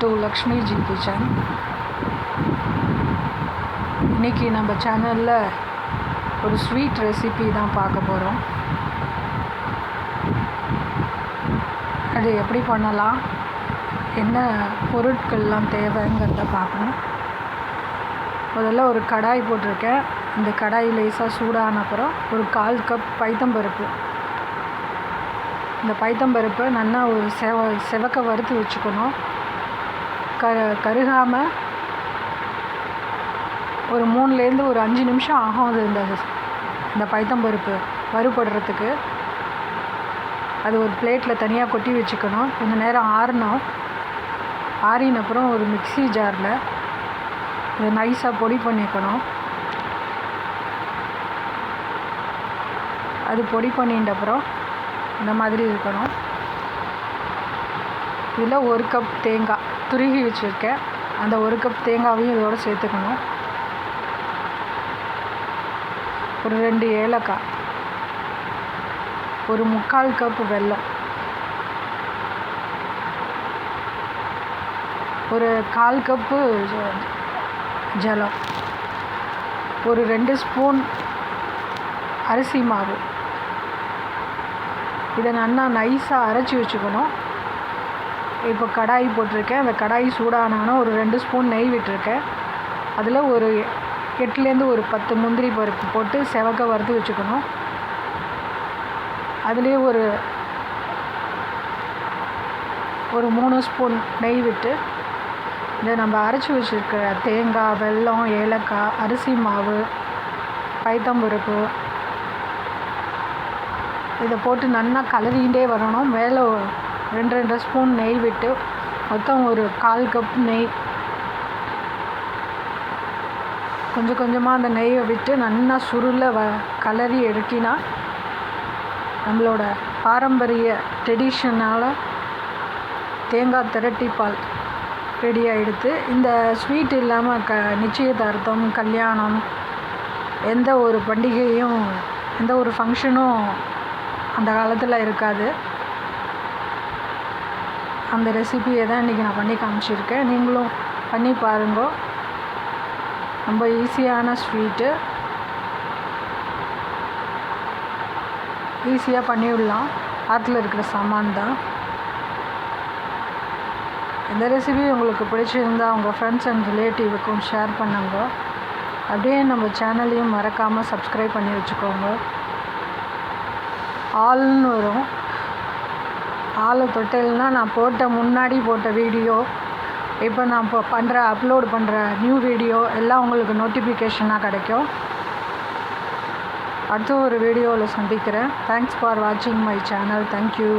to Lakshmi Ji Kitchen. இன்றைக்கி நம்ம சேனலில் ஒரு ஸ்வீட் ரெசிபி தான் பார்க்க போகிறோம். அது எப்படி பண்ணலாம், என்ன பொருட்கள்லாம் தேவைங்கிறத பார்க்கணும். முதல்ல ஒரு கடாய் போட்டிருக்கேன். இந்த கடாய் லேசாக சூடான அப்புறம் ஒரு 1/4 கப் பைத்தம்பருப்பு. இந்த பைத்தம்பருப்பை நல்லா ஒரு செவக்க வறுத்து வச்சுக்கணும். கருகாமல் ஒரு 3லேருந்து ஒரு 5 நிமிஷம் ஆகும் அது இந்த பைத்தம்பருப்பு வறுபடுறதுக்கு. அது ஒரு பிளேட்டில் தனியாக கொட்டி வச்சுக்கணும். கொஞ்சம் நேரம் ஆறின அப்புறம் ஒரு மிக்ஸி ஜாரில் இதை நைஸாக பொடி பண்ணிக்கணும். அது பொடி பண்ணிட்ட அப்புறம் இந்த மாதிரி இருக்கணும். இதில் 1 கப் தேங்காய் துருகி வச்சுருக்கேன். அந்த 1 கப் தேங்காவையும் இதோடு சேர்த்துக்கணும். ஒரு 2 ஏலக்காய், ஒரு 3/4 கப் வெல்லம், ஒரு 1/4 கப்பு ஜலம், ஒரு 2 ஸ்பூன் அரிசி மாவு. இதை நல்லா நைஸாக அரைச்சி வச்சுக்கணும். இப்போ கடாய் போட்டிருக்கேன். அந்த கடாய் சூடானானோ ஒரு 2 ஸ்பூன் நெய் விட்டுருக்கேன். அதில் ஒரு 8லேருந்து ஒரு 10 முந்திரி பருப்பு போட்டு செவக்க வறுத்து வச்சுக்கணும். அதுலேயே ஒரு 3 ஸ்பூன் நெய் விட்டு இதை நம்ம அரைச்சி வச்சுருக்கிற தேங்காய், வெல்லம், ஏலக்காய், அரிசி மாவு, பைத்தம்பருப்பு இதை போட்டு நல்லா கலரிகிட்டே வரணும். மேலே 2 ஸ்பூன் நெய் விட்டு மொத்தம் ஒரு 1/4 கப் நெய். கொஞ்சம் கொஞ்சமாக அந்த நெய்யை விட்டு நல்லா சுருள கலரி எடுக்கினா நம்மளோட பாரம்பரிய ட்ரெடிஷனால் தேங்காய் திரட்டி பால் ரெடி ஆகிடுது. இந்த ஸ்வீட் இல்லாமல் நிச்சயதார்த்தம், கல்யாணம், எந்த ஒரு பண்டிகையும் எந்த ஒரு ஃபங்க்ஷனும் அந்த காலத்தில் இருக்காது. அந்த ரெசிபியை தான் இன்றைக்கி நான் பண்ணி காமிச்சிருக்கேன். நீங்களும் பண்ணி பாருங்க. ரொம்ப ஈஸியான ஸ்வீட்டு, ஈஸியாக பண்ணிவிடலாம். ஆற்றுல இருக்கிற சாமான் தான். இந்த ரெசிபி உங்களுக்கு பிடிச்சிருந்தால் உங்கள் ஃப்ரெண்ட்ஸ் அண்ட் ரிலேட்டிவுக்கும் ஷேர் பண்ணுங்க. அப்படியே நம்ம சேனலையும் மறக்காமல் சப்ஸ்கிரைப் பண்ணி வச்சுக்கோங்க. ஆல்னு வரும். ஆளை தொட்டல்னா நான் முன்னாடி போட்ட வீடியோ, இப்போ நான் அப்லோட் பண்ணுற நியூ வீடியோ எல்லாம் உங்களுக்கு நோட்டிஃபிகேஷனாக கிடைக்கும். அடுத்த ஒரு வீடியோவில் சந்திக்கிறேன். தேங்க்ஸ் ஃபார் வாட்சிங் மை சேனல். தேங்க்யூ.